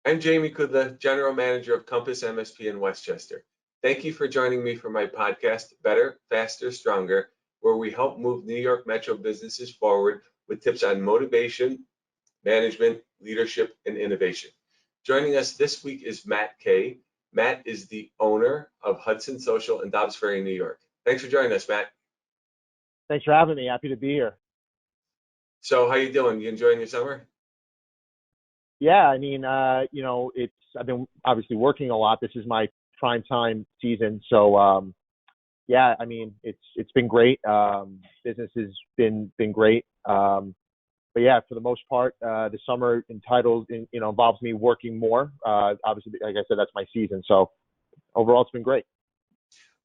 I'm Jamie Kudla, General Manager of Compass MSP in Westchester. Thank you for joining me for my podcast, Better, Faster, Stronger, where we help move New York Metro businesses forward with tips on motivation, management, leadership, and innovation. Joining us this week is Matt Kay. Matt is the owner of Hudson Social in Dobbs Ferry, New York. Thanks for joining us, Matt. Thanks for having me. Happy to be here. So how you doing? You enjoying your summer? Yeah, I mean, I've been obviously working a lot. This is my prime time season, so yeah, I mean, it's been great. Business has been great. But yeah, for the most part, the summer involves me working more. Obviously, like I said, that's my season. So overall, it's been great.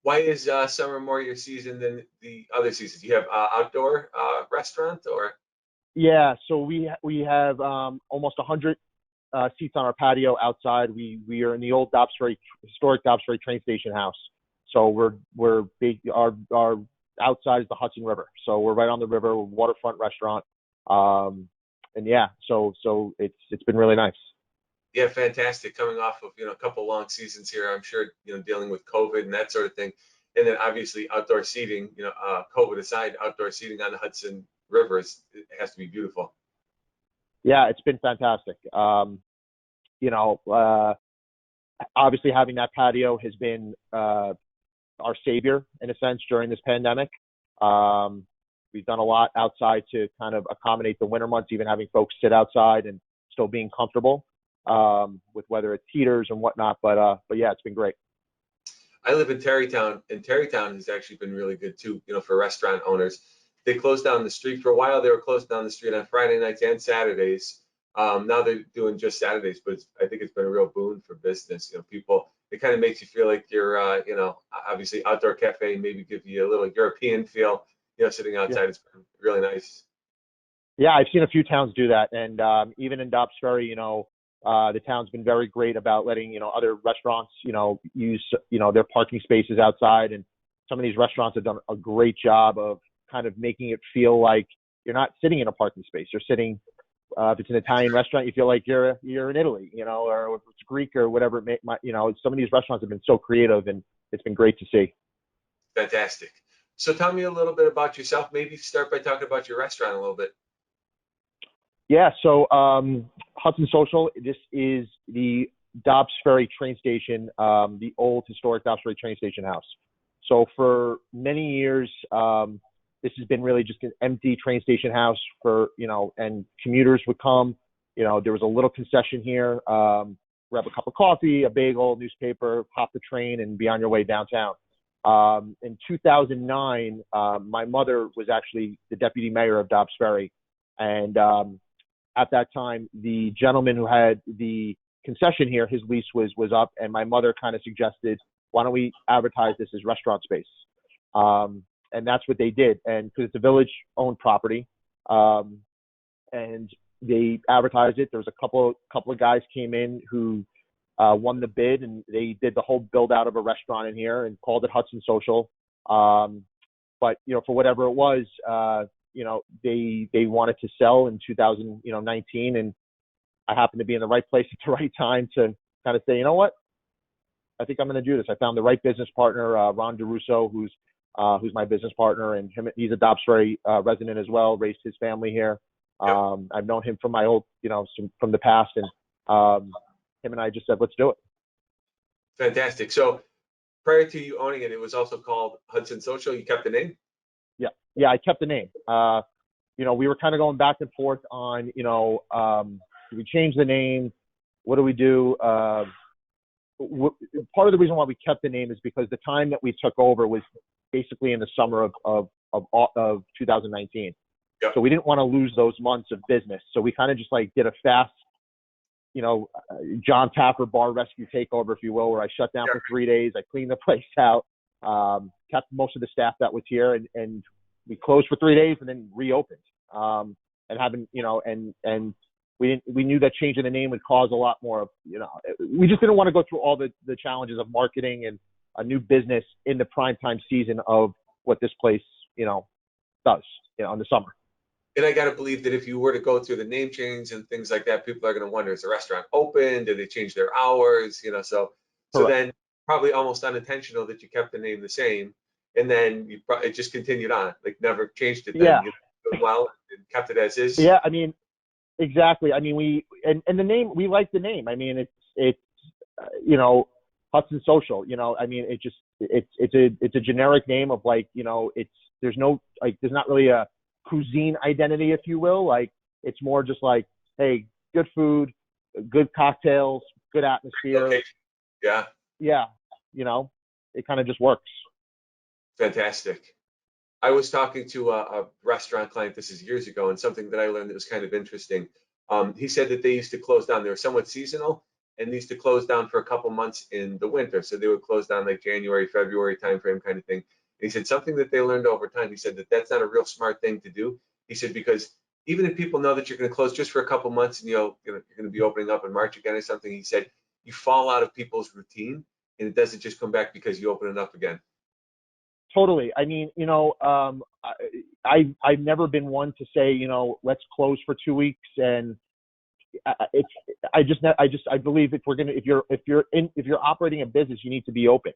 Why is summer more your season than the other seasons? You have outdoor restaurant or? Yeah, so we have almost 100 seats on our patio outside. We are in the old historic Dobbs Ferry train station house. So we're big. Our outside is the Hudson River. So we're right on the river. We're a waterfront restaurant. And yeah, so it's been really nice. Yeah, fantastic. Coming off of a couple long seasons here, I'm sure dealing with COVID and that sort of thing, and then obviously outdoor seating. COVID aside, outdoor seating on the Hudson River it has to be beautiful. Yeah, it's been fantastic. Obviously having that patio has been our savior in a sense during this pandemic. We've done a lot outside to kind of accommodate the winter months, even having folks sit outside and still being comfortable with whether it's heaters and whatnot. But yeah, it's been great. I live in Terrytown, and Terrytown has actually been really good too, for restaurant owners. They closed down the street for a while. They were closed down the street on Friday nights and Saturdays. Now they're doing just Saturdays, but I think it's been a real boon for business. People, it kind of makes you feel like you're, obviously outdoor cafe, maybe give you a little European feel, sitting outside. Yeah. It's been really nice. Yeah, I've seen a few towns do that, and even in Dobbs Ferry, the town's been very great about letting other restaurants use their parking spaces outside, and some of these restaurants have done a great job of kind of making it feel like you're not sitting in a parking space. You're sitting. If it's an Italian restaurant, you feel like you're in Italy, or if it's Greek or whatever it may. Some of these restaurants have been so creative, and it's been great to see. Fantastic. So tell me a little bit about yourself. Maybe start by talking about your restaurant a little bit. Yeah, so Hudson Social, this is the Dobbs Ferry train station, the old historic Dobbs Ferry train station house. So for many years, this has been really just an empty train station house and commuters would come. There was a little concession here, grab a cup of coffee, a bagel, newspaper, hop the train, and be on your way downtown. In 2009, my mother was actually the deputy mayor of Dobbs Ferry. And at that time, the gentleman who had the concession here, his lease was up, and my mother kind of suggested, why don't we advertise this as restaurant space? And that's what they did. And because it's a village-owned property, and they advertised it. There was a couple of guys came in who won the bid, and they did the whole build out of a restaurant in here and called it Hudson Social. But for whatever it was, they wanted to sell in 2019, and I happened to be in the right place at the right time to kind of say, you know what, I think I'm going to do this. I found the right business partner, Ron DeRusso, who's my business partner, and he's a Dobbs Ferry resident as well, raised his family here. I've known him from my old, from the past, and him and I just said, let's do it. Fantastic. So prior to you owning it, it was also called Hudson Social. You kept the name? Yeah, I kept the name. We were kind of going back and forth on, do we change the name? What do we do? Part of the reason why we kept the name is because the time that we took over was basically in the summer of 2019. Yep. So we didn't want to lose those months of business. So we kind of just did a fast, John Tapper bar rescue takeover, if you will, where I shut down for 3 days. I cleaned the place out, kept most of the staff that was here, and we closed for 3 days and then reopened. And we knew that changing the name would cause a lot more of, we just didn't want to go through all the challenges of marketing and a new business in the primetime season of what this place, does, in the summer. And I got to believe that if you were to go through the name change and things like that, people are going to wonder, is the restaurant open? Did they change their hours? So Correct. then probably almost unintentional that you kept the name the same, and then it just continued on, like never changed it Yeah. then, doing well and kept it as is. Yeah. I mean, exactly. I mean, and the name, we like the name. I mean, it's Hudson Social. I mean, it's a generic name of like, there's not really a cuisine identity, if you will. Like, it's more just like, hey, good food, good cocktails, good atmosphere. Okay. Yeah. Yeah, it kind of just works. Fantastic. I was talking to a restaurant client, this is years ago, and something that I learned that was kind of interesting. He said that they used to close down. They were somewhat seasonal, and they used to close down for a couple months in the winter. So they would close down like January, February timeframe kind of thing. And he said something that they learned over time. He said that that's not a real smart thing to do. He said because even if people know that you're going to close just for a couple months and you're going to be opening up in March again or something, he said you fall out of people's routine and it doesn't just come back because you open it up again. Totally. I mean, I've never been one to say, let's close for 2 weeks. And I believe if you're operating a business, you need to be open.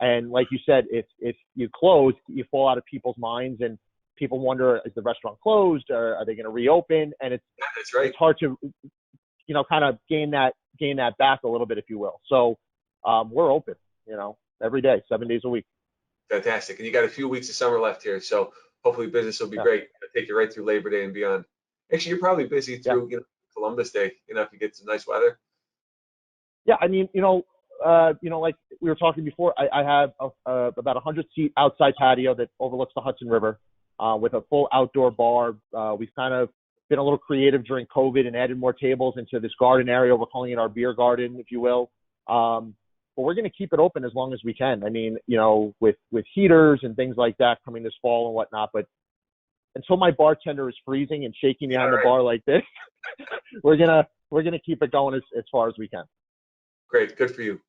And like you said, if you close, you fall out of people's minds, and people wonder, is the restaurant closed, or are they going to reopen? And That's right. it's hard to, kind of gain that back a little bit, if you will. So we're open, every day, 7 days a week. Fantastic. And you got a few weeks of summer left here, so hopefully business will be great. It'll take you right through Labor Day and beyond. Actually, you're probably busy through, Columbus Day, if you get some nice weather. Yeah, I mean, like we were talking before, I have about 100-seat outside patio that overlooks the Hudson River, with a full outdoor bar. We've kind of been a little creative during COVID and added more tables into this garden area. We're calling it our beer garden, if you will. But we're going to keep it open as long as we can. I mean, with heaters and things like that coming this fall and whatnot. But until my bartender is freezing and shaking behind the bar like this, we're gonna keep it going as far as we can. Great, good for you.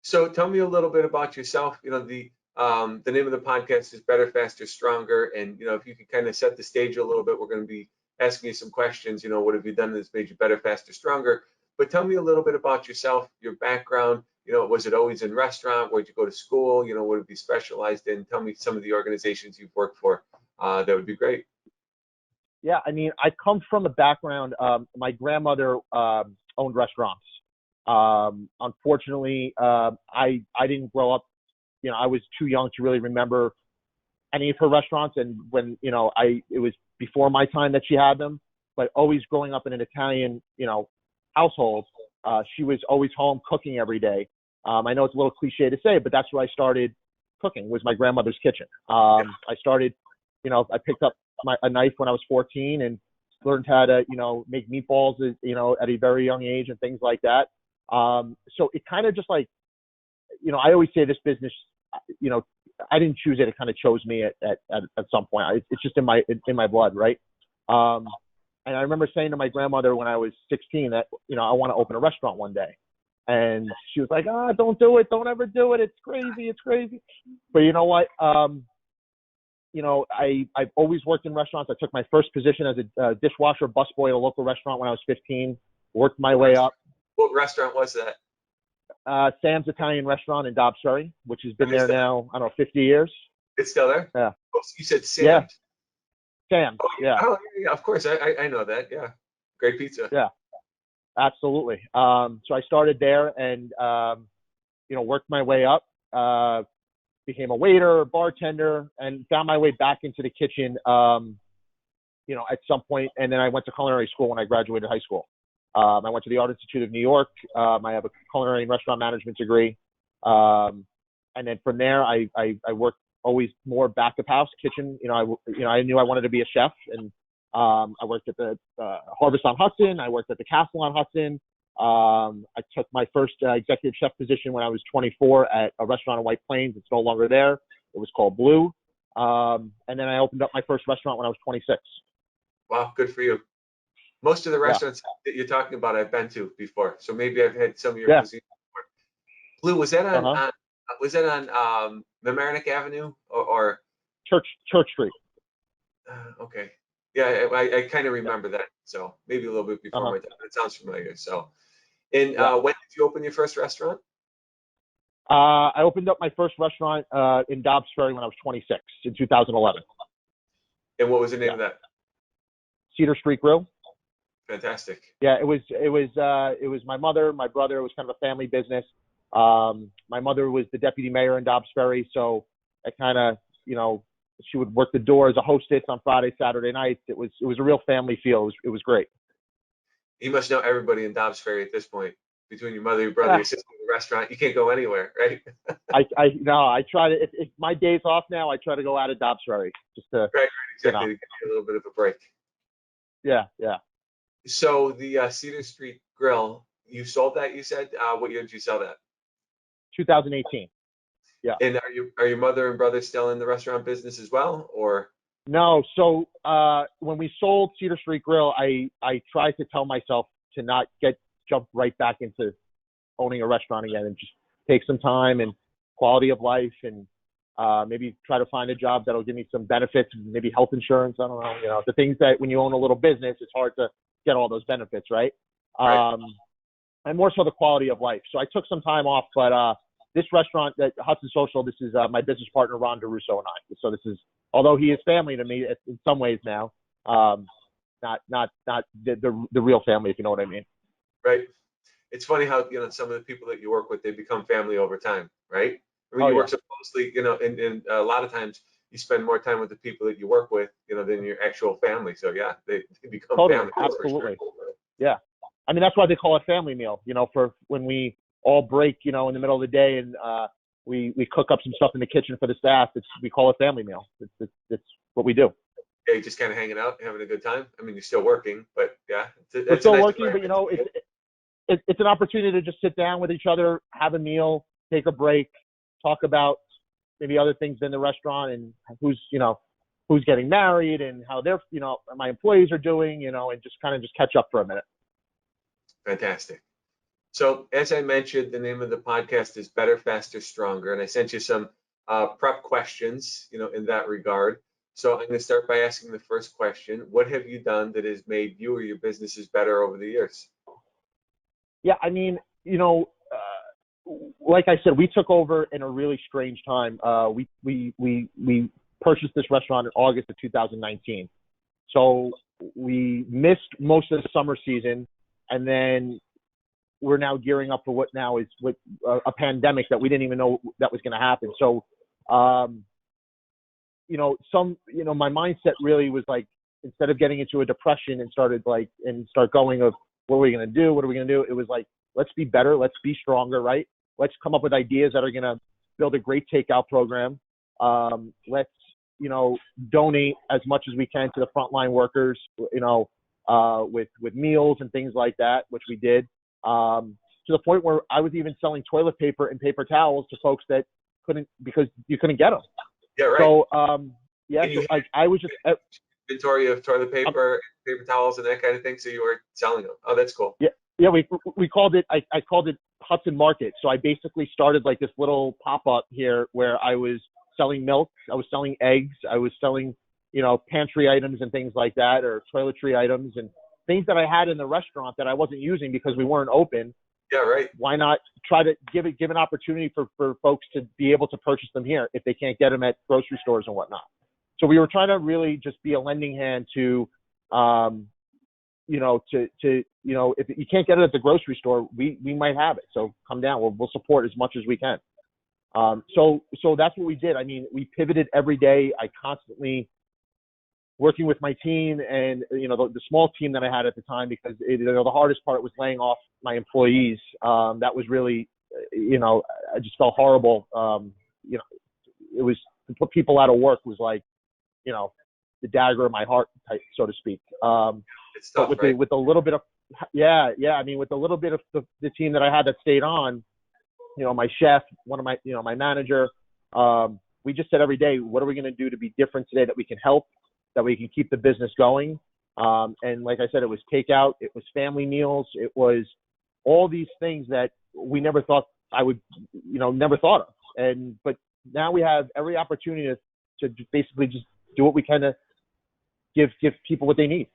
So tell me a little bit about yourself. The name of the podcast is Better, Faster, Stronger, and if you could kind of set the stage a little bit, we're going to be asking you some questions. What have you done that's made you better, faster, stronger? But tell me a little bit about yourself, your background. Was it always in restaurant? Where'd you go to school? What have you specialized in? Tell me some of the organizations you've worked for. That would be great. Yeah, I mean, I come from a background. My grandmother owned restaurants. Unfortunately, I didn't grow up. I was too young to really remember any of her restaurants, and when it was before my time that she had them. But always growing up in an Italian, household, she was always home cooking every day. I know it's a little cliche to say, but that's where I started cooking, was my grandmother's kitchen. I started, I picked up a knife when I was 14 and learned how to, make meatballs, at a very young age and things like that. So it kind of just like, I always say this business, I didn't choose it. It kind of chose me at some point. It's just in my blood. Right. And I remember saying to my grandmother when I was 16 that, I want to open a restaurant one day. And she was like, don't do it. Don't ever do it. It's crazy. It's crazy. But you know what? I've always worked in restaurants. I took my first position as a dishwasher busboy at a local restaurant when I was 15, worked my way up. What restaurant was that? Sam's Italian Restaurant in Dobbs Ferry, which has been there now, I don't know, 50 years. It's still there? Yeah. Oh, you said Sam's? Yeah. Sam's, yeah. Oh, yeah, of course. I know that. Yeah. Great pizza. Yeah, absolutely. So I started there and, worked my way up, became a waiter, bartender, and found my way back into the kitchen, at some point. And then I went to culinary school when I graduated high school. I went to the Art Institute of New York. I have a culinary and restaurant management degree. And then from there, I worked always more back of house kitchen. I knew I wanted to be a chef, and I worked at the Harvest on Hudson. I worked at the Castle on Hudson. I took my first executive chef position when I was 24 at a restaurant in White Plains. It's no longer there. It was called Blue. And then I opened up my first restaurant when I was 26. Wow, good for you. Most of the restaurants that you're talking about I've been to before, so maybe I've had some of your cuisine before. Blue, was that on Mamaroneck Avenue or Church Street? Okay. Yeah, I kind of remember that. So maybe a little bit before Uh-huh. my time. It sounds familiar. So, and Yeah. when did you open your first restaurant? I opened up my first restaurant in Dobbs Ferry when I was 26 in 2011. And what was the name Yeah. of that? Cedar Street Grill. Fantastic. Yeah, it was my mother, my brother. It was kind of a family business. My mother was the deputy mayor in Dobbs Ferry, so I kind of, she would work the door as a hostess on Friday, Saturday nights. It was a real family feel. It was great. You must know everybody in Dobbs Ferry at this point. Between your mother, your brother, your sister, the restaurant, you can't go anywhere, right? I try to, if my days off now, I try to go out of Dobbs Ferry just to, Right, you exactly. know, To give you a little bit of a break. yeah. So the Cedar Street Grill, you sold that, you said? What year did you sell that? 2018. Yeah. And are your mother and brother still in the restaurant business as well, or? No, so when we sold Cedar Street Grill, I tried to tell myself to not jump right back into owning a restaurant again and just take some time and quality of life and maybe try to find a job that'll give me some benefits, maybe health insurance. I don't know, the things that when you own a little business, it's hard to get all those benefits, right? Right. And more so the quality of life. So I took some time off, but this restaurant, that Hudson Social, this is my business partner Ron DeRusso and I. So this is, although he is family to me in some ways now, not the real family, if you know what I mean. Right. It's funny how, some of the people that you work with, they become family over time, right? I mean, Oh you yeah. work so closely, and a lot of times you spend more time with the people that you work with, than your actual family. So yeah, they become Totally, family. That's for sure. absolutely. Yeah. I mean, that's why they call it family meal, for when we all break, in the middle of the day and we cook up some stuff in the kitchen for the staff. We call it family meal. It's what we do. Yeah, you're just kind of hanging out, having a good time. I mean, you're still working, but yeah, We're that's a still nice working, but environment to be in. it's an opportunity to just sit down with each other, have a meal, take a break, talk about maybe other things in the restaurant and who's getting married and how my employees are doing, and just kind of just catch up for a minute. Fantastic. So as I mentioned, the name of the podcast is Better, Faster, Stronger, and I sent you some prep questions, in that regard. So I'm going to start by asking the first question. What have you done that has made you or your businesses better over the years? Yeah, I mean, like I said, we took over in a really strange time. We purchased this restaurant in August of 2019. So we missed most of the summer season, and then we're now gearing up for what now is a pandemic that we didn't even know that was going to happen. So, my mindset really was like, instead of getting into a depression and start going of what are we going to do? What are we going to do? It was like, let's be better. Let's be stronger, right? Let's come up with ideas that are going to build a great takeout program. Let's, donate as much as we can to the frontline workers, with meals and things like that, which we did. To the point where I was even selling toilet paper and paper towels to folks that couldn't, because you couldn't get them. Yeah, right. So, And you had I was just inventory of toilet paper, paper towels, and that kind of thing. So you were selling them. Oh, that's cool. Yeah. We called it. I called it Hudson Market. So I basically started like this little pop up here where I was selling milk, I was selling eggs, I was selling, pantry items and things like that, or toiletry items and things that I had in the restaurant that I wasn't using because we weren't open. Yeah, right. Why not try to give an opportunity for folks to be able to purchase them here if they can't get them at grocery stores and whatnot. So we were trying to really just be a lending hand to, if you can't get it at the grocery store, we might have it. So come down, we'll support as much as we can. So that's what we did. I mean, we pivoted every day. I constantly working with my team and, the small team that I had at the time, because the hardest part was laying off my employees. That was really, I just felt horrible. It was, to put people out of work was like, the dagger in my heart type, so to speak. It's tough, but right? with a little bit of, I mean, with a little bit of the team that I had that stayed on, my chef, one of my, my manager, we just said every day, what are we going to do to be different today that we can help, that we can keep the business going? And like I said, it was takeout, it was family meals, it was all these things that we never thought I would, never thought of. But now we have every opportunity to basically just do what we can to give people what they need.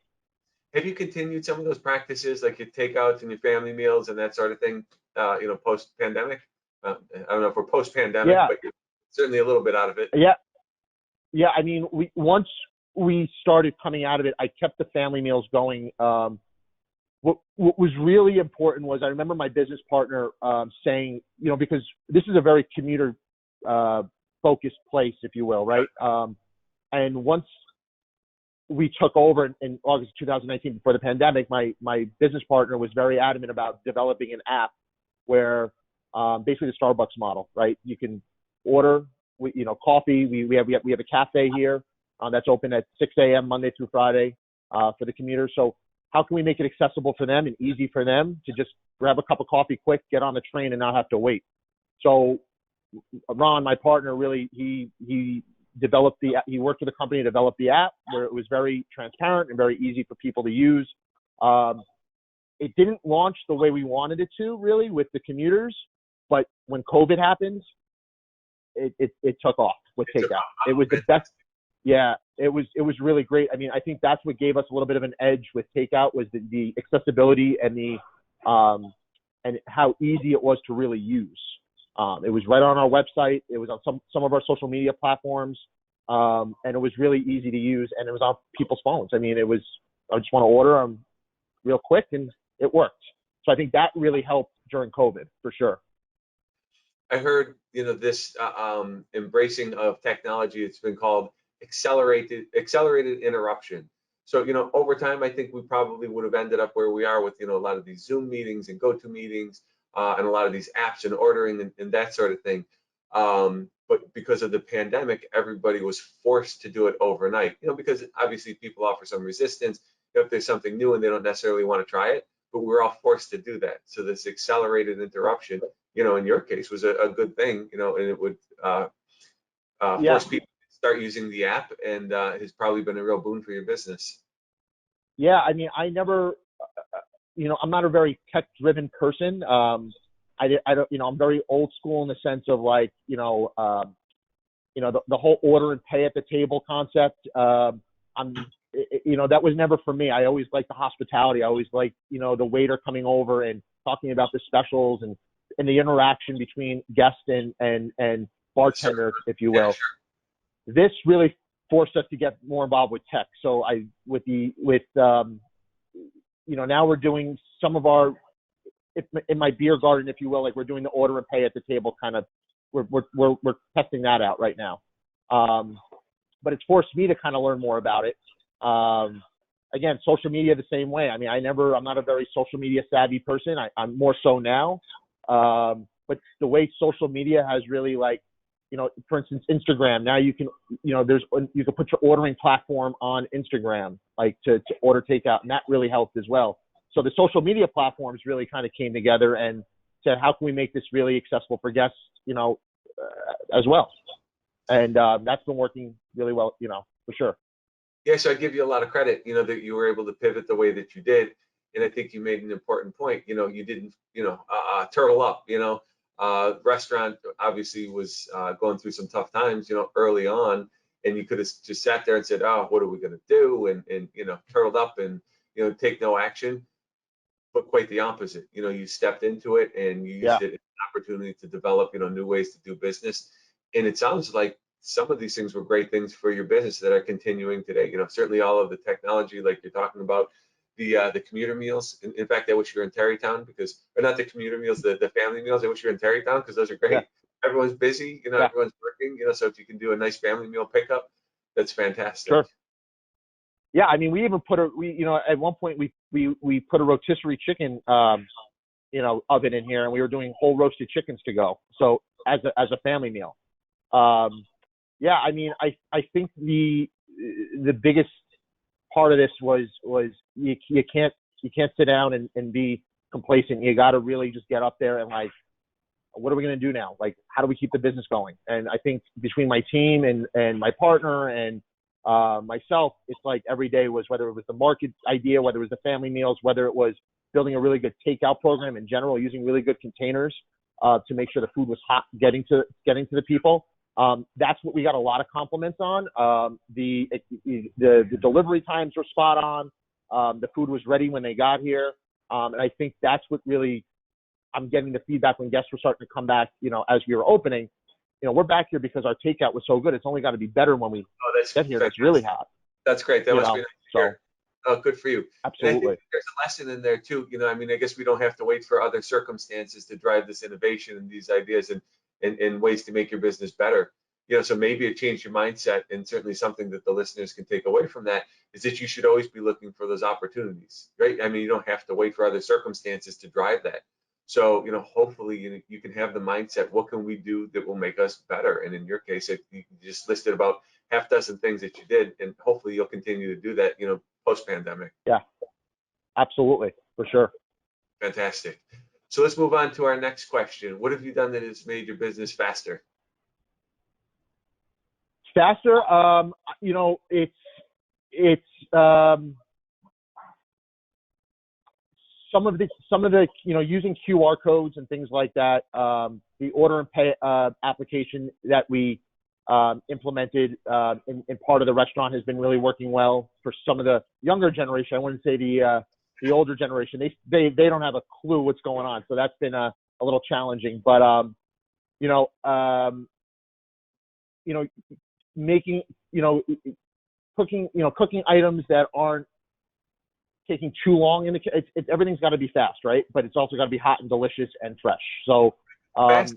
Have you continued some of those practices, like your takeouts and your family meals and that sort of thing, post-pandemic? I don't know if we're post-pandemic, Yeah, but you're certainly a little bit out of it. yeah. I mean, once we started coming out of it, I kept the family meals going. What was really important was I remember my business partner saying, because this is a very commuter focused place, if you will, right? And once we took over in August 2019 before the pandemic, my business partner was very adamant about developing an app where basically the Starbucks model, right? You can order, coffee. We have a cafe here that's open at 6 a.m. Monday through Friday for the commuters. So how can we make it accessible for them and easy for them to just grab a cup of coffee quick, get on the train, and not have to wait? So Ron, my partner, really he developed he worked with a company to develop the app where it was very transparent and very easy for people to use. It didn't launch the way we wanted it to, really, with the commuters, but when COVID happened, it took off with takeout. It was the best. Yeah, it was really great. I mean, I think that's what gave us a little bit of an edge with takeout was the accessibility and and how easy it was to really use. It was right on our website. It was on some of our social media platforms, and it was really easy to use. And it was on people's phones. I mean, I just want to order them real quick, and it worked. So I think that really helped during COVID for sure. I heard, this embracing of technology. It's been called accelerated interruption. So, over time, I think we probably would have ended up where we are with, a lot of these Zoom meetings and GoToMeetings and a lot of these apps and ordering and that sort of thing. But because of the pandemic, everybody was forced to do it overnight, because obviously people offer some resistance if there's something new and they don't necessarily want to try it, but we're all forced to do that. So this accelerated interruption, in your case was a good thing, and it would force people to start using the app, and has probably been a real boon for your business. Yeah, I mean, I never, I'm not a very tech-driven person. I don't, I'm very old school in the sense of like, the whole order and pay at the table concept. That was never for me. I always liked the hospitality. I always liked, the waiter coming over and talking about the specials and the interaction between guest and bartender, if you will. Yeah, sure. This really forced us to get more involved with tech. So now we're doing some of our, in my beer garden, if you will, like we're doing the order and pay at the table kind of, we're testing that out right now. But it's forced me to kind of learn more about it. Again, social media the same way. I mean, I'm not a very social media savvy person. I'm more so now. But the way social media has really for instance, Instagram, now you can, you can put your ordering platform on Instagram, like to order takeout, and that really helped as well. So the social media platforms really kind of came together and said, how can we make this really accessible for guests, as well? And that's been working really well, for sure. Yeah, so I give you a lot of credit, that you were able to pivot the way that you did. And I think you made an important point. You didn't, turtle up, restaurant obviously was going through some tough times, early on, and you could have just sat there and said, oh, what are we going to do? And turtled up and, take no action. But quite the opposite. You stepped into it and you used it as an opportunity to develop, new ways to do business. And it sounds like some of these things were great things for your business that are continuing today. Certainly all of the technology, like you're talking about, the commuter meals. In fact, I wish you were in Terrytown or not the commuter meals, the family meals. I wish you were in Terrytown because those are great. Yeah. Everyone's busy, everyone's working, so if you can do a nice family meal pickup, that's fantastic. Sure. Yeah, I mean, we even put at one point we put a rotisserie chicken, oven in here, and we were doing whole roasted chickens to go. So as a family meal. Yeah, I mean, I think the biggest part of this was you can't sit down and be complacent. You got to really just get up there and what are we going to do now? Like, how do we keep the business going? And I think between my team and my partner and myself, it's like every day was, whether it was the market idea, whether it was the family meals, whether it was building a really good takeout program in general, using really good containers to make sure the food was hot, getting to the people. That's what we got a lot of compliments on. The delivery times were spot on. The food was ready when they got here. And I think that's what really I'm getting the feedback when guests were starting to come back, as we were opening. We're back here because our takeout was so good. It's only got to be better when we get here. It's really hot. That's great. That must be nice to hear. Oh, good for you. Absolutely. And I think there's a lesson in there too. I guess we don't have to wait for other circumstances to drive this innovation and these ideas and ways to make your business better. So maybe it changed your mindset, and certainly something that the listeners can take away from that is that you should always be looking for those opportunities, right? You don't have to wait for other circumstances to drive that. So, hopefully you can have the mindset, what can we do that will make us better? And in your case, you just listed about half dozen things that you did, and hopefully you'll continue to do that, post-pandemic. Yeah, absolutely, for sure. Fantastic. So let's move on to our next question. What have you done that has made your business faster? Faster, it's some of the using QR codes and things like that. The order and pay application that we implemented in part of the restaurant has been really working well for some of the younger generation. I wouldn't say the older generation. They don't have a clue what's going on, so that's been a little challenging. But making cooking items that aren't taking too long everything's got to be fast, right? But it's also got to be hot and delicious and fresh. So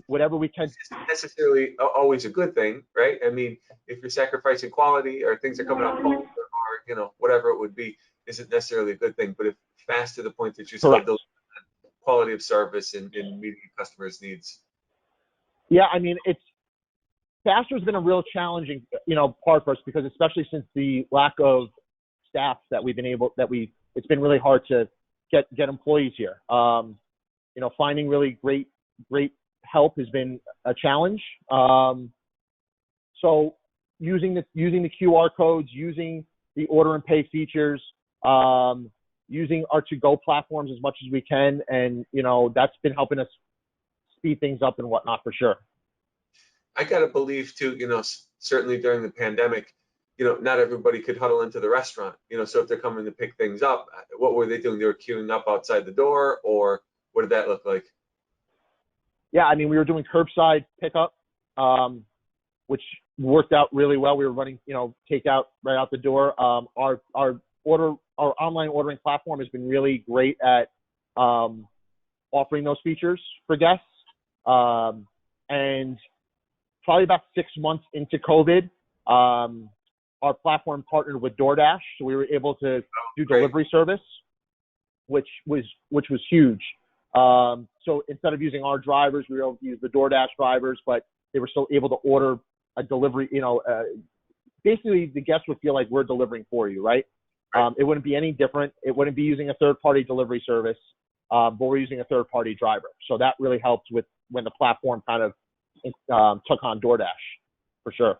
whatever we can. Isn't necessarily always a good thing, right? If you're sacrificing quality or things are coming out cold or whatever it would be, isn't necessarily a good thing. But if fast to the point that you still build quality of service and meeting customers' needs. Yeah, it's faster has been a real challenging part for us, because especially since the lack of staff it's been really hard to get employees here. Finding really great help has been a challenge. So using the QR codes, using the order and pay features, using our to-go platforms as much as we can, and that's been helping us speed things up and whatnot, for sure. I gotta believe too, certainly during the pandemic, not everybody could huddle into the restaurant, so if they're coming to pick things up, what were they doing? They were queuing up outside the door, or what did that look like? Yeah, we were doing curbside pickup, which worked out really well. We were running, takeout right out the door. Our online ordering platform has been really great at offering those features for guests. And probably about 6 months into COVID, our platform partnered with DoorDash, so we were able to do delivery service, which was huge. So instead of using our drivers, we were able to use the DoorDash drivers, but they were still able to order a delivery. Basically the guests would feel like we're delivering for you, right? It wouldn't be any different. It wouldn't be using a third-party delivery service, but we're using a third-party driver. So that really helped with when the platform kind of took on DoorDash, for sure.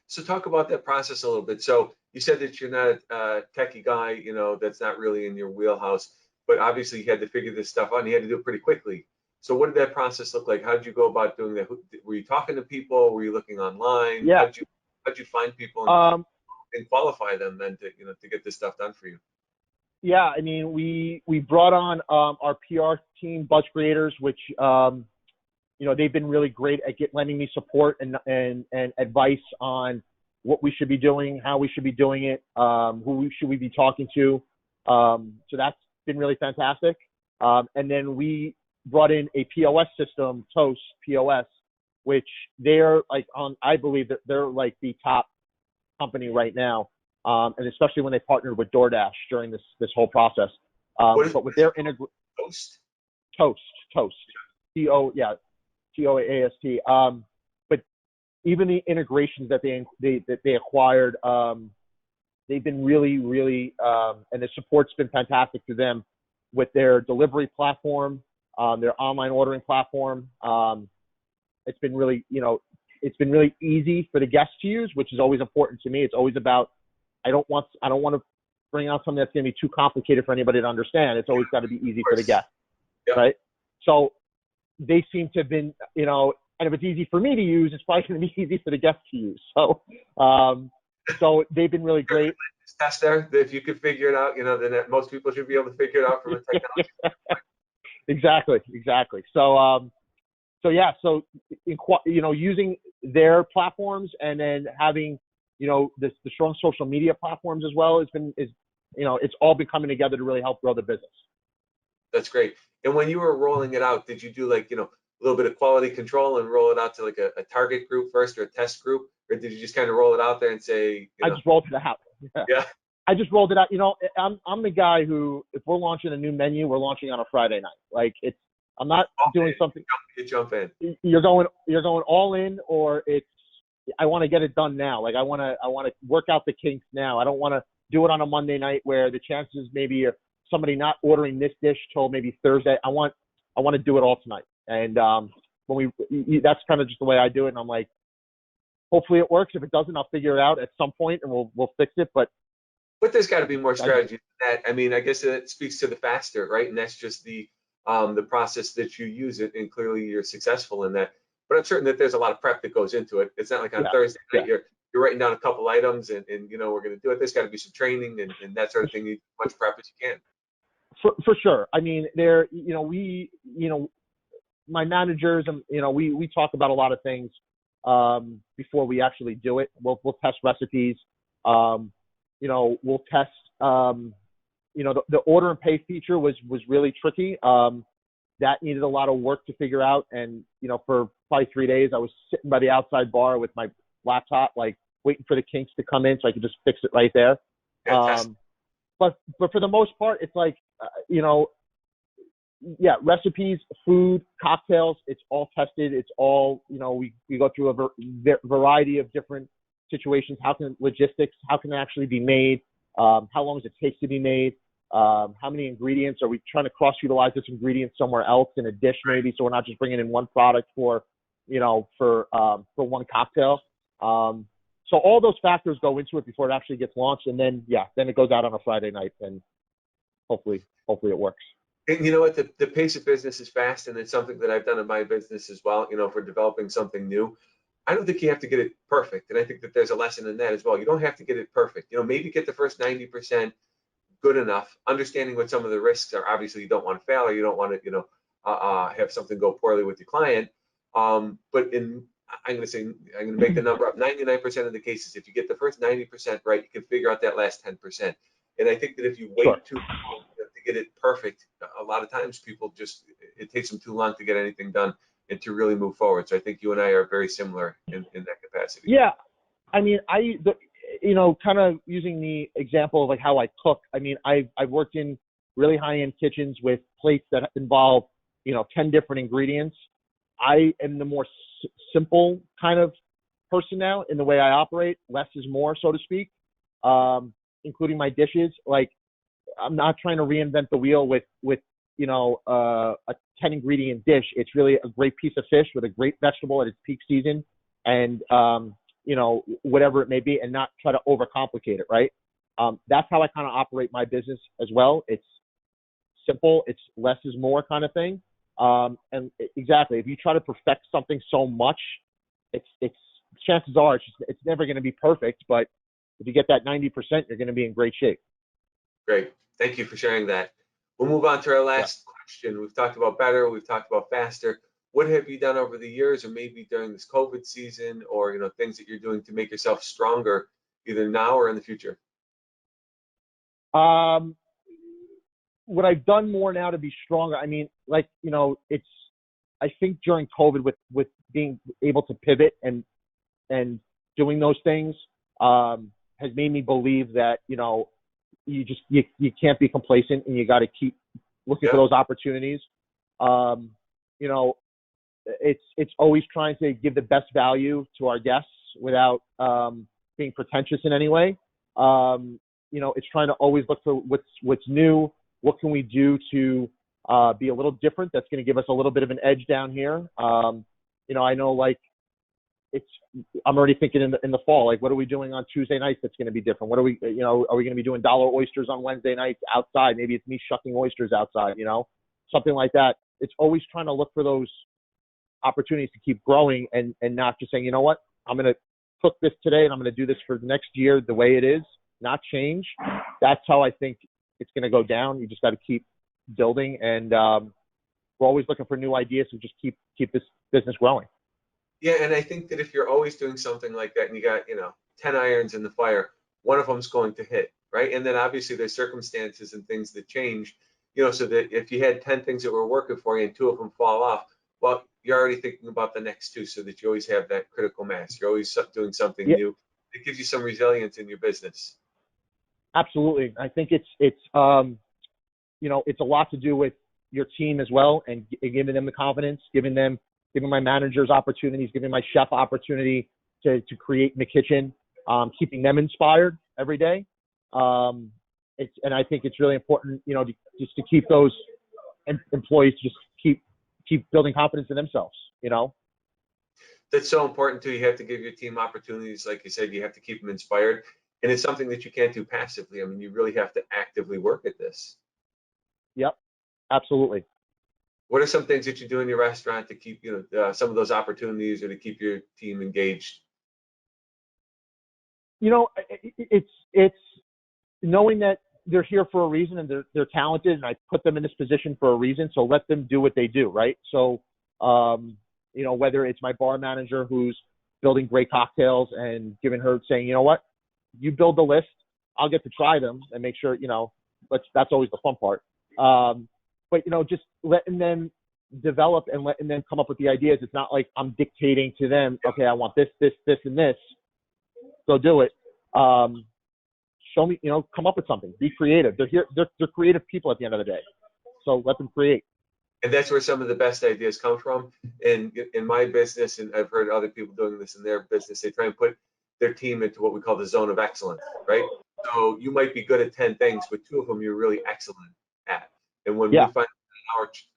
So talk about that process a little bit. So you said that you're not a techie guy, that's not really in your wheelhouse, but obviously you had to figure this stuff out and you had to do it pretty quickly. So what did that process look like? How did you go about doing that? Were you talking to people? Were you looking online? Yeah. How'd you find people and qualify them then to get this stuff done for you? Yeah, we brought on our PR team, Buzz Creators, which they've been really great at lending me support and advice on what we should be doing, how we should be doing it, who should we be talking to. So that's been really fantastic. And then we brought in a POS system, Toast POS, which they're I believe that they're like the top company right now. And especially when they partnered with DoorDash during this whole process. But with their Toast. Toast. But even the integrations that they acquired, they've been really, really, and the support's been fantastic to them with their delivery platform, their online ordering platform. It's been really, it's been really easy for the guests to use, which is always important to me. It's always about, I don't want to bring out something that's going to be too complicated for anybody to understand. It's always got to be easy for the guest, right? So they seem to have been, And if it's easy for me to use, it's probably going to be easy for the guests to use. So they've been really great. Test there. If you could figure it out, then most people should be able to figure it out from a technology. Exactly. So using their platforms and then having, the strong social media platforms as well it's all been coming together to really help grow the business. That's great. And when you were rolling it out, did you do a little bit of quality control and roll it out to a target group first or a test group? Or did you just kind of roll it out there and say, I just rolled it out. Yeah. I just rolled it out. I'm the guy who, if we're launching a new menu, we're launching on a Friday night. I'm not doing something. You jump in. You're going all in, or I want to get it done now. I want to work out the kinks now. I don't want to do it on a Monday night where the chances maybe of somebody not ordering this dish till maybe Thursday. I want to do it all tonight. And that's kind of just the way I do it. And I'm like, hopefully it works. If it doesn't, I'll figure it out at some point and we'll fix it. But there's got to be more strategy than that. I mean, I guess it speaks to the faster, right? And that's just the process that you use it, and clearly you're successful in that. But I'm certain that there's a lot of prep that goes into it. It's not like on Thursday night you're writing down a couple items and we're going to do it. There's got to be some training and that sort of thing. You need as much prep as you can. For sure. I mean, my managers and we talk about a lot of things before we actually do it. We'll test recipes. We'll test. The order and pay feature was really tricky. That needed a lot of work to figure out. And for probably 3 days, I was sitting by the outside bar with my laptop, waiting for the kinks to come in so I could just fix it right there. But for the most part, it's recipes, food, cocktails, it's all tested. It's all, we go through a variety of different situations. How can it actually be made? How long does it take to be made? How many ingredients? Are we trying to cross-utilize this ingredient somewhere else in a dish maybe, so we're not just bringing in one product for one cocktail? So all those factors go into it before it actually gets launched, and then it goes out on a Friday night, and hopefully it works. And you know what? The pace of business is fast, and it's something that I've done in my business as well. For developing something new, I don't think you have to get it perfect, and I think that there's a lesson in that as well. You don't have to get it perfect. Maybe get the first 90% good enough, understanding what some of the risks are. Obviously, you don't want to fail, or you don't want to, have something go poorly with your client. But I'm going to make the number up. 99% of the cases, if you get the first 90% right, you can figure out that last 10%. And I think that if you wait too long to get it perfect, a lot of times it takes them too long to get anything done and to really move forward. So I think you and I are very similar in that capacity. Yeah. I mean, kind of using the example of how I cook. I mean, I've worked in really high-end kitchens with plates that involve, 10 different ingredients. I am the more simple kind of person now in the way I operate. Less is more, so to speak, including my dishes. I'm not trying to reinvent the wheel with a 10 ingredient dish. It's really a great piece of fish with a great vegetable at its peak season, and whatever it may be, and not try to overcomplicate it, right? That's how I kind of operate my business as well. It's simple. It's less is more kind of thing. And exactly, if you try to perfect something so much, it's chances are it's never going to be perfect. But if you get that 90%, you're going to be in great shape. Great. Thank you for sharing that. We'll move on to our last question. We've talked about better. We've talked about faster. What have you done over the years, or maybe during this COVID season, or things that you're doing to make yourself stronger, either now or in the future? What I've done more now to be stronger, I mean, I think during COVID with being able to pivot and doing those things has made me believe that, you can't be complacent, and you got to keep looking for those opportunities. It's always trying to give the best value to our guests without being pretentious in any way. It's trying to always look for what's new. What can we do to be a little different? That's going to give us a little bit of an edge down here. I know I'm already thinking in the fall, what are we doing on Tuesday nights that's going to be different? What are we, are we going to be doing dollar oysters on Wednesday nights outside? Maybe it's me shucking oysters outside, something like that. It's always trying to look for those opportunities to keep growing and not just saying, you know what, I'm going to cook this today and I'm going to do this for the next year the way it is, not change. That's how I think it's going to go down. You just got to keep building, and we're always looking for new ideas to just keep this business growing. Yeah, and I think that if you're always doing something like that and you got, 10 irons in the fire, one of them's going to hit, right? And then obviously there's circumstances and things that change, so that if you had 10 things that were working for you and 2 of them fall off, well, you're already thinking about the next 2 so that you always have that critical mass. You're always doing something new. It gives you some resilience in your business. Absolutely. I think it's it's a lot to do with your team as well, and giving them the confidence, giving my managers opportunities, giving my chef opportunity to create in the kitchen, keeping them inspired every day. And I think it's really important, just to keep those employees to just keep building confidence in themselves, That's so important too. You have to give your team opportunities. Like you said, you have to keep them inspired. And it's something that you can't do passively. I mean, you really have to actively work at this. Yep, absolutely. What are some things that you do in your restaurant to keep, some of those opportunities, or to keep your team engaged? It's knowing that they're here for a reason and they're talented, and I put them in this position for a reason. So let them do what they do, right? So, whether it's my bar manager who's building great cocktails and giving her, saying, you know what, you build the list, I'll get to try them and make sure, that's always the fun part. But, just letting them develop and letting them come up with the ideas. It's not like I'm dictating to them, okay, I want this, this, this, and this. Go do it. Show me, come up with something. Be creative. They're here. They're creative people at the end of the day. So let them create. And that's where some of the best ideas come from. And in my business, and I've heard other people doing this in their business, they try and put their team into what we call the zone of excellence, right? So you might be good at 10 things, but 2 of them you're really excellent at. And when we find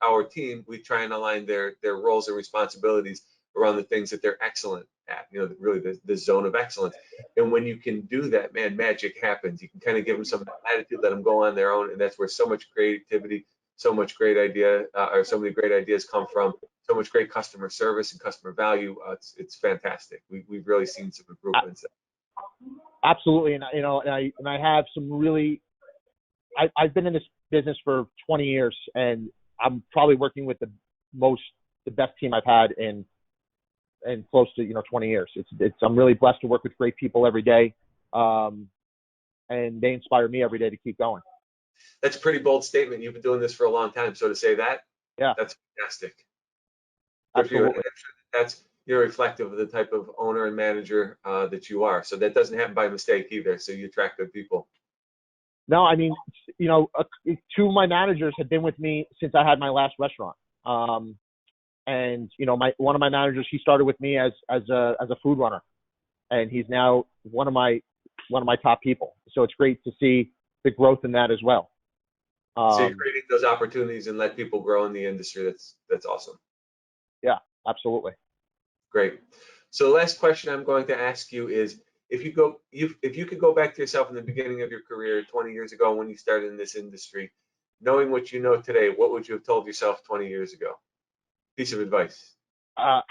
our team, we try and align their roles and responsibilities around the things that they're excellent at, really the zone of excellence. And when you can do that, man, magic happens. You can kind of give them some attitude, let them go on their own. And that's where so much creativity, so much great idea, or so many great ideas come from, so much great customer service and customer value. It's fantastic. We've really seen some improvements. Absolutely. And, I have some really, I've been in this business for 20 years, and I'm probably working with the best team I've had in close to 20 years. I'm really blessed to work with great people every day, and they inspire me every day to keep going. That's a pretty bold statement. You've been doing this for a long time, so to say that, yeah, that's fantastic. Absolutely. That's reflective of the type of owner and manager that you are. So that doesn't happen by mistake either. So you attract good people. No, I mean, 2 of my managers had been with me since I had my last restaurant. And one of my managers, he started with me as a food runner, and he's now one of my top people. So it's great to see the growth in that as well. So you're creating those opportunities and let people grow in the industry. That's awesome. Yeah, absolutely. Great. So the last question I'm going to ask you is, if you could go back to yourself in the beginning of your career 20 years ago when you started in this industry, knowing what you know today, what would you have told yourself 20 years ago? Piece of advice. I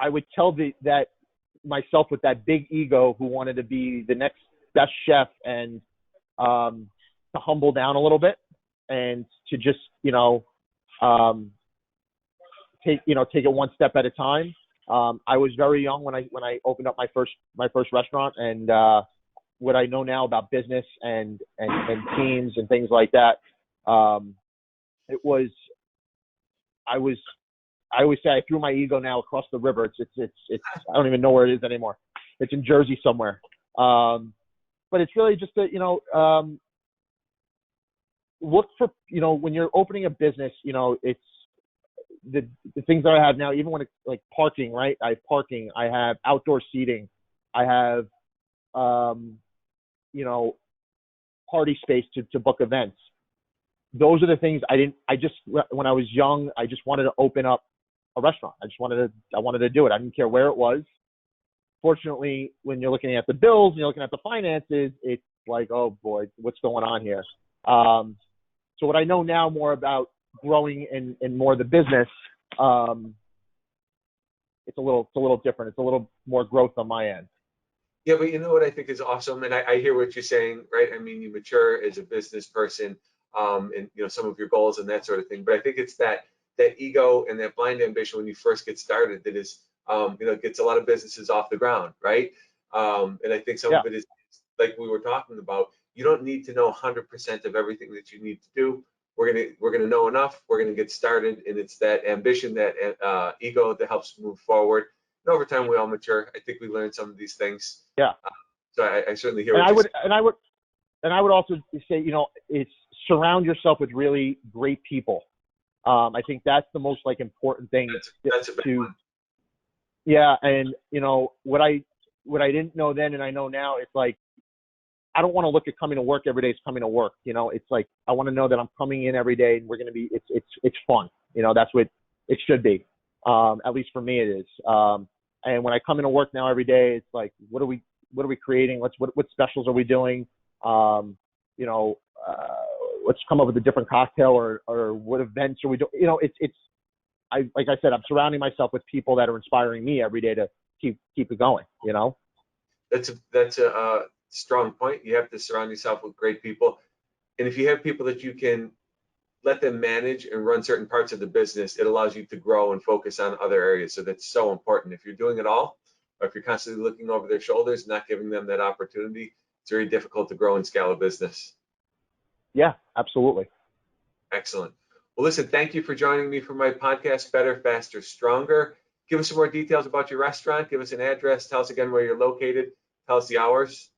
would tell that myself with that big ego who wanted to be the next best chef, and to humble down a little bit and to just take it one step at a time. I was very young when I opened up my first restaurant, and what I know now about business and teams and things like that, I always say I threw my ego now across the river. It's I don't even know where it is anymore. It's in Jersey somewhere. But it's really just look for, when you're opening a business, it's the things that I have now, even when it's like parking, right? I have parking, I have outdoor seating, I have, party space to book events. Those are the things when I was young, I just wanted to open up a restaurant. I wanted to do it. I didn't care where it was. Fortunately, when you're looking at the bills and you're looking at the finances, it's like, oh boy, what's going on here? So what I know now more about growing in more of the business, it's a little different. It's a little more growth on my end. Yeah, but you know what I think is awesome, and I hear what you're saying, right? I mean, you mature as a business person, and some of your goals and that sort of thing. But I think it's that ego and that blind ambition when you first get started that is, gets a lot of businesses off the ground, right? And I think some Yeah. of it is like we were talking about. You don't need to know 100% of everything that you need to do. We're gonna know enough. We're gonna get started, and it's that ambition, that ego that helps move forward. And over time, we all mature. I think we learn some of these things. Yeah. So I certainly hear And what I you're would, saying. and I would also say, it's surround yourself with really great people. I think that's the most important thing That's a big to, one. yeah. And what I didn't know then, and I know now, it's like, I don't want to look at coming to work every day as coming to work. It's like, I want to know that I'm coming in every day and we're going to be, it's fun. That's what it should be. At least for me, it is. And when I come into work now every day, it's like, what are we creating? What specials are we doing? Let's come up with a different cocktail, or what events are we doing? Like I said, I'm surrounding myself with people that are inspiring me every day to keep it going. That's a strong point. You have to surround yourself with great people, and if you have people that you can let them manage and run certain parts of the business, it allows you to grow and focus on other areas. So that's so important. If you're doing it all, or if you're constantly looking over their shoulders, not giving them that opportunity, it's very difficult to grow and scale a business. Yeah, absolutely. Excellent. Well, listen, thank you for joining me for my podcast, Better, Faster, Stronger. Give us some more details about your restaurant. Give us an address. Tell us again where you're located. Tell us the hours.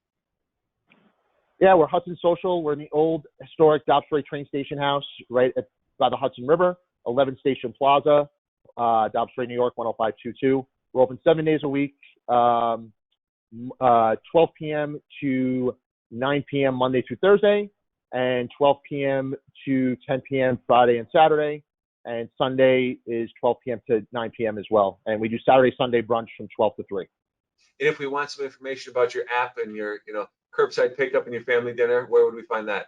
Yeah, we're Hudson Social. We're in the old historic Dobbs Ferry train station house, right by the Hudson River, 11 Station Plaza, Dobbs Ferry, New York, 10522. We're open 7 days a week, 12 p.m. to 9 p.m. Monday through Thursday, and 12 p.m. to 10 p.m. Friday and Saturday. And Sunday is 12 p.m. to 9 p.m. as well. And we do Saturday, Sunday brunch from 12 to 3. And if we want some information about your app and your, curbside pickup and your family dinner, where would we find that?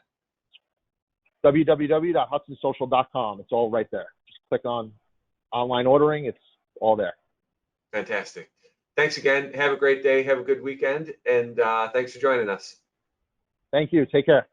www.hudsonsocial.com. It's all right there. Just click on online ordering. It's all there. Fantastic. Thanks again. Have a great day. Have a good weekend. And thanks for joining us. Thank you. Take care.